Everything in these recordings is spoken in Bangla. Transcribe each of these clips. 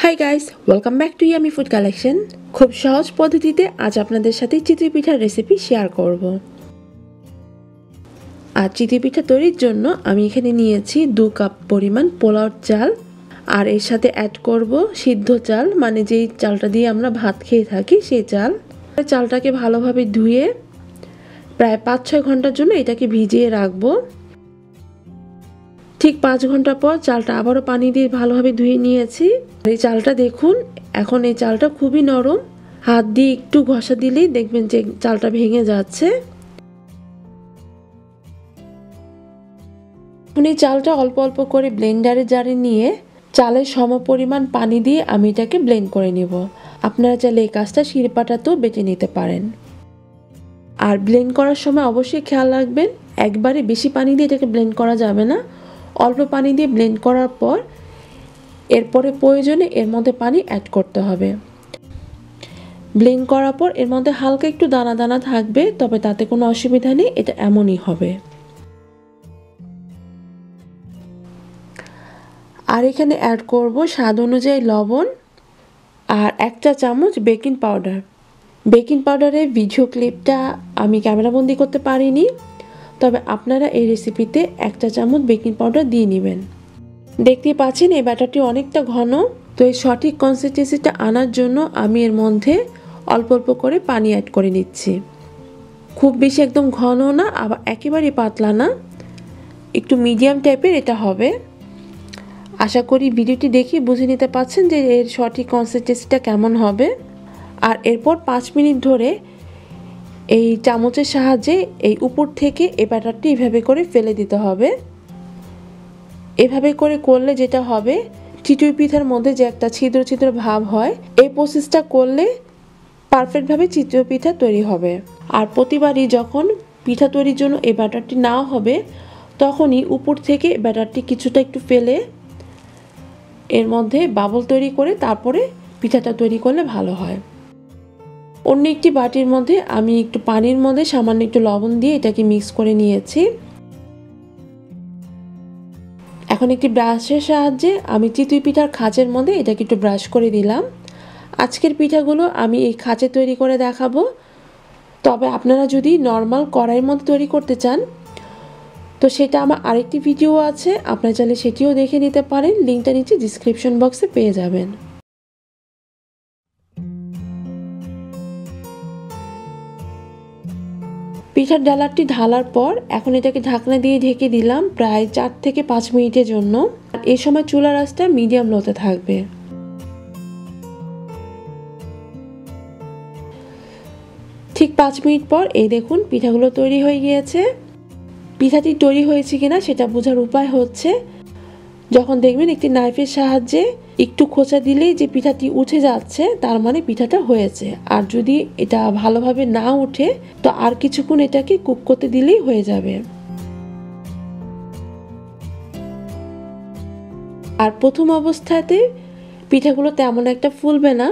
High guys, welcome back to yummy food collection. খুব সহজ পদ্ধতিতে আজ আপনাদের সাথে চিতই পিঠার রেসিপি শেয়ার করব। আর চিতই পিঠা তৈরির জন্য আমি এখানে নিয়েছি 2 কাপ পরিমাণ পোলাওর চাল, আর এর সাথে অ্যাড করব সিদ্ধ চাল, মানে যেই চালটা দিয়ে আমরা ভাত খেয়ে থাকি সেই চাল। চালটাকে ভালোভাবে ধুয়ে প্রায় 5-6 ঘন্টার জন্য এটাকে ভিজিয়ে রাখবো। ঠিক 5 ঘন্টা পর চালটা আবারও পানি দিয়ে ভালোভাবে ধুয়ে নিয়েছি। এই চালটা দেখুন, এখন এই চালটা খুবই নরম, হাত দিয়ে একটু ঘষা দিলেই দেখবেন যে চালটা ভেঙে যাচ্ছে। এখন এই চালটা অল্প অল্প করে ব্লেন্ডারে জারে নিয়ে চালের সমপরিমাণ পানি দিয়ে আমি এটাকে ব্লেন্ড করে নেব। আপনারা চাইলে এই কাজটা শিলপাটাতেও বেটে নিতে পারেন। আর ব্লেন্ড করার সময় অবশ্যই খেয়াল রাখবেন, একবারে বেশি পানি দিয়ে এটাকে ব্লেন্ড করা যাবে না। অল্প পানি দিয়ে ব্লেন্ড করার পর এরপরে প্রয়োজনে এর মধ্যে পানি অ্যাড করতে হবে। ব্লেন্ড করার পর এর মধ্যে হালকা একটু দানা দানা থাকবে, তবে তাতে কোনো অসুবিধা নেই, এটা এমনই হবে। আর এখানে অ্যাড করব স্বাদ অনুযায়ী লবণ আর 1 চা চামচ বেকিং পাউডার। বেকিং পাউডারের ভিডিও ক্লিপটা আমি ক্যামেরাবন্দি করতে পারিনি, তবে আপনারা এই রেসিপিতে 1 চা চামচ বেকিং পাউডার দিয়ে নেবেন। দেখতেই পাচ্ছেন এই ব্যাটারটি অনেকটা ঘন, তো এই সঠিক কনসিস্টেন্সিটা আনার জন্য আমি এর মধ্যে অল্প অল্প করে পানি অ্যাড করে নিচ্ছি। খুব বেশি একদম ঘন না, আবার একেবারেই পাতলা না, একটু মিডিয়াম টাইপের এটা হবে। আশা করি ভিডিওটি দেখে বুঝে নিতে পারছেন যে এর সঠিক কনসিস্টেন্সিটা কেমন হবে। আর এরপর 5 মিনিট ধরে এই চামচের সাহায্যে এই উপর থেকে এই ব্যাটারটি এভাবে করে ফেলে দিতে হবে। এভাবে করে করলে যেটা হবে, চিতই পিঠার মধ্যে যে একটা ছিদ্র ছিদ্র ভাব হয়, এই প্রসেসটা করলে পারফেক্টভাবে চিতই পিঠা তৈরি হবে। আর প্রতিবারই যখন পিঠা তৈরির জন্য এই ব্যাটারটি নাও হবে, তখনই উপর থেকে ব্যাটারটি কিছুটা একটু ফেলে এর মধ্যে বাবল তৈরি করে তারপরে পিঠাটা তৈরি করলে ভালো হয়। অন্য একটি বাটির মধ্যে আমি একটু পানির মধ্যে সামান্য একটু লবণ দিয়ে এটাকে মিক্স করে নিয়েছি। এখন একটি ব্রাশের সাহায্যে আমি চিতই পিঠার খাঁচের মধ্যে এটাকে একটু ব্রাশ করে দিলাম। আজকের পিঠাগুলো আমি এই খাঁচে তৈরি করে দেখাবো, তবে আপনারা যদি নর্মাল কড়াইয়ের মধ্যে তৈরি করতে চান তো সেটা আমার আরেকটি ভিডিও আছে, আপনারা চাইলে সেটিও দেখে নিতে পারেন, লিঙ্কটা নিচে ডিসক্রিপশন বক্সে পেয়ে যাবেন। পিঠার ডালারটি ঢালার পর এখন এটাকে ঢাকনা দিয়ে ঢেকে দিলাম প্রায় 4 থেকে 5 মিনিটের জন্য। এই সময় চুলার আঁচটা মিডিয়াম লোতে থাকবে। ঠিক 5 মিনিট পর এই দেখুন পিঠাগুলো তৈরি হয়ে গিয়েছে। পিঠাটি তৈরি হয়েছে কিনা সেটা বোঝার উপায় হচ্ছে, যখন দেখবেন একটি নাইফের সাহায্যে একটু খোঁচা দিলেই যে পিঠাটি উঠে যাচ্ছে, তার মানে পিঠাটা হয়েছে। আর যদি এটা ভালোভাবে না উঠে তো আর কিছুক্ষণ এটাকে কুক করতে দিলেই হয়ে যাবে। আর প্রথম অবস্থাতে পিঠাগুলো তেমন একটা ফুলবে না,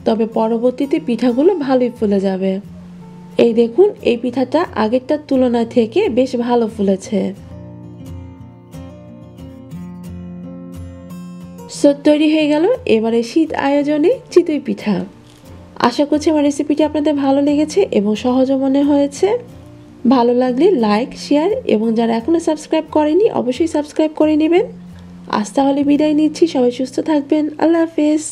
তবে পরবর্তীতে পিঠাগুলো ভালোই ফুলে যাবে। এই দেখুন এই পিঠাটা আগেরটার তুলনায় থেকে বেশ ভালো ফুলেছে। তৈরি হয়ে গেল এবারে শীত আয়োজনে চিতই পিঠা। আশা করছি আমার রেসিপিটি আপনাদের ভালো লেগেছে এবং সহজও মনে হয়েছে। ভালো লাগলে লাইক, শেয়ার এবং যারা এখনো সাবস্ক্রাইব করেনি অবশ্যই সাবস্ক্রাইব করে নেবেন। আজ তাহলে বিদায় নিচ্ছি, সবাই সুস্থ থাকবেন। আল্লাহ হাফেজ।